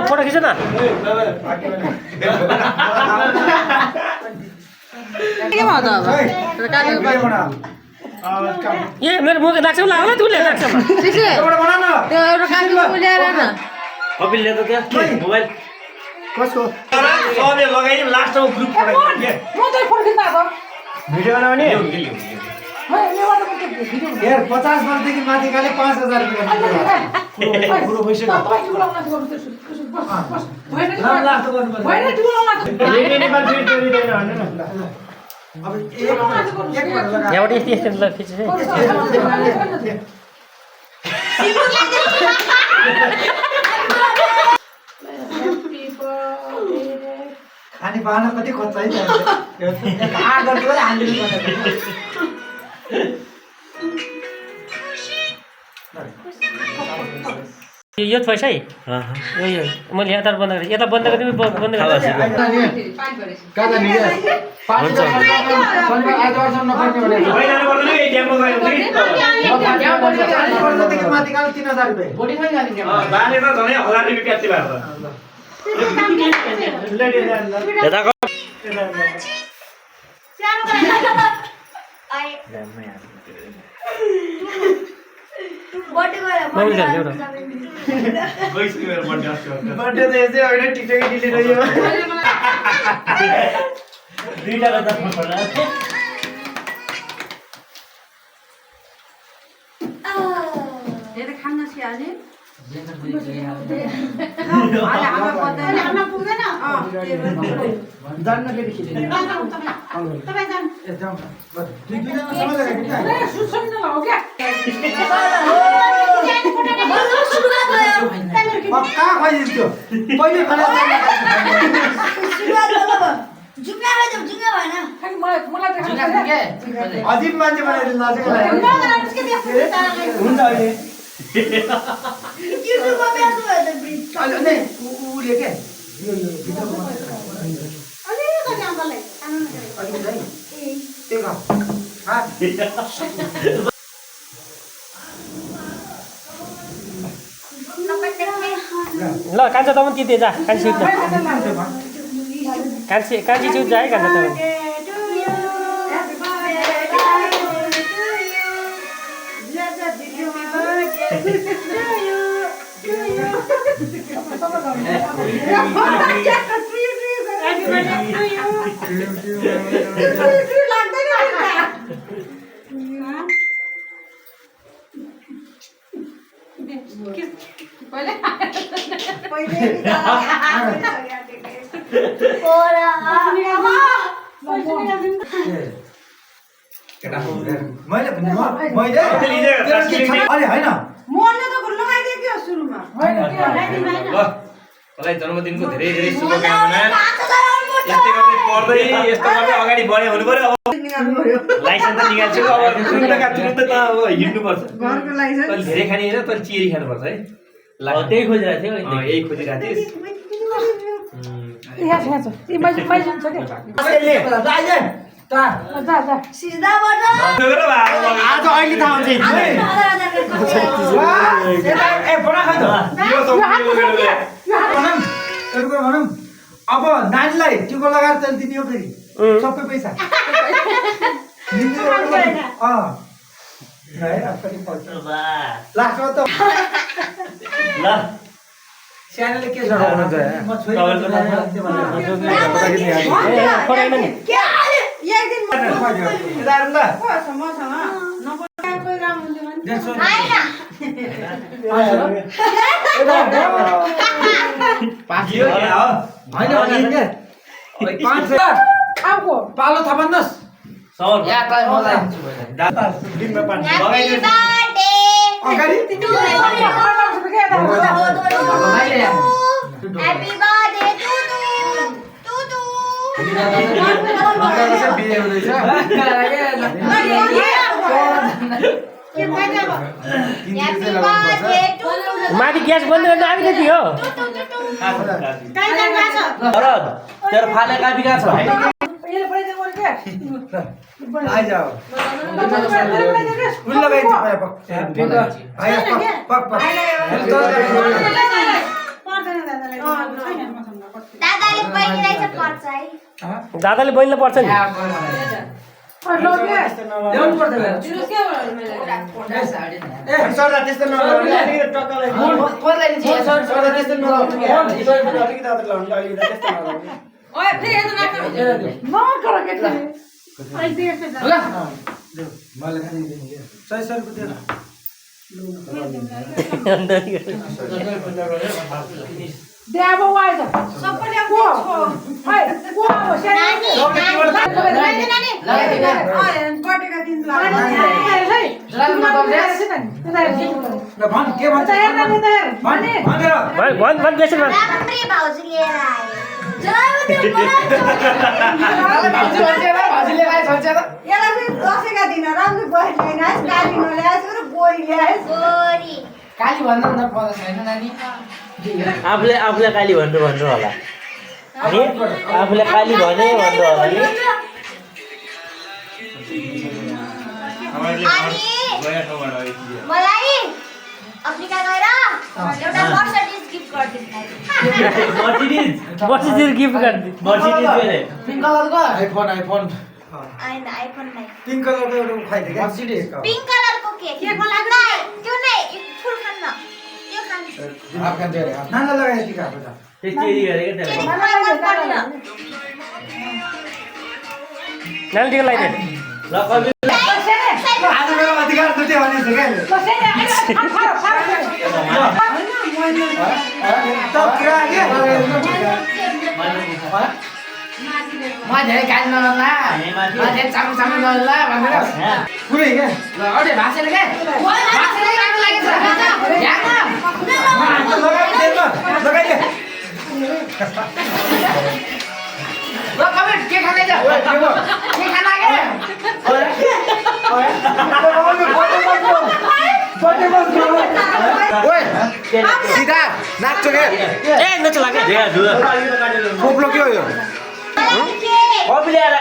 photo खिच न ए मेरो मुख लाग्छ लाग्ला तुले लाग्छ कपिलले त त्यहाँ मोबाइल कसको सबले लगाइदियो लास्टमा ग्रुप फोटो भिडियो बनाउने यार 50 वर्षदेखि माथि काले 5000 रुपैयाँ पुरो भइसक्यो लाख त गर्नुपर्छ नेपाल फेरि चोरिदैन भन्नु न अब यहाँबाट यस्तो यस्तो ल खिच्छ खाने बाहना कति खोज्छ है हान्दिनु यो पैसा है यो मैले यता बन्द गरेँ यता बन्द गरिदिनु बन्द बर्थडे त यसै होइन टिकटकै डिलिट रह्यो दुईटा गर्दा पर्ला अजिब मान्छे बनाइदिनु हुन्छ अहिले उसले के ल कान्छा त पनि तिते जा कान्छी सुत्छ कान्छी सुत्छ है कान्छा त जन्मदिनको धेरै धेरै शुभकामना यस्तै गर्दै पढ्दै यस्तो गर्दै अगाडि बढे हुनु पर्यो अब लाइसेन्स त निकाल्छु अब तुरुन्त त अब हिँड्नुपर्छ घरको लाइसेन्स तैले धेरै खाने हैन तैले चिरी खानुपर्छ है त्यही खोजिरहेको थियो यही खोजिरहेको थिएस आज अहिले थाहा भनौँ अब नानीलाई टिको लगाएर चाहिँ दिने हो फेरि सबै पैसा लास्टमा त ल सानोले के जगाउनु छ म छोरीको पालो थपन्नुहोस् माथि ग्यास बन्द गर्न आएको थियो भरत तेरो फाले कापी कहाँ छ आइजाऊ फुल लगाइदिनु पऱ्यो पक आया पक पक दादाले बहिनीलाई चाहिँ पर्छ है दादाले बहिनीलाई पर्छ नि ल्याउनु पर्दैन ए सरदा त्यस्तो नलाउने अलिकति टक्क लगाइदिनु सरदा त्यस्तो नलाउने अलिकति दादा लाउनु अलिकति त्यस्तो नलाउने मैले खाने दिनु 100 रुपैयाँ राम्रै भाउजू लिएर गोरी काली भन्नु न पर्छ हैन नानी आफूले काली भन्नु होला अनि आफूले काली भने भन्नु होला नि मलाई अफ्रिका गएर एउटा मर्सिडिज गिफ्ट गरिदिनु मर्सिडिज गिफ्ट गरिदिनु मर्सिडिज के पिंक कलरको आइफोन आइन आइफोन नै पिंक कलरको एउटा खाइदिए क्या पिंक कलरको केक त्यो नै फुल खान्न त्यो खान्छ आपका दे रे नाना लगाए टिका बता त्यति गरेको चेरी त्यहाँ मलाई मन पर्दैन नानी टिका लगाइदे ल कवि आज मेरो अधिकार दुटे भने छ के तब क्या के म धेरै गाली नगर्ला म धेरै चामु नगर्ला भनेर पुरै के ल अडे भाषाले के भाषाले राम्रो लागेछ यहाँ लगाइदे ल कमेन्ट के खाने छ के खाना के ओए सीधा नाच्छ के ए नचला के खोप्लो के हो यो मलाई केक कवि ल्याएर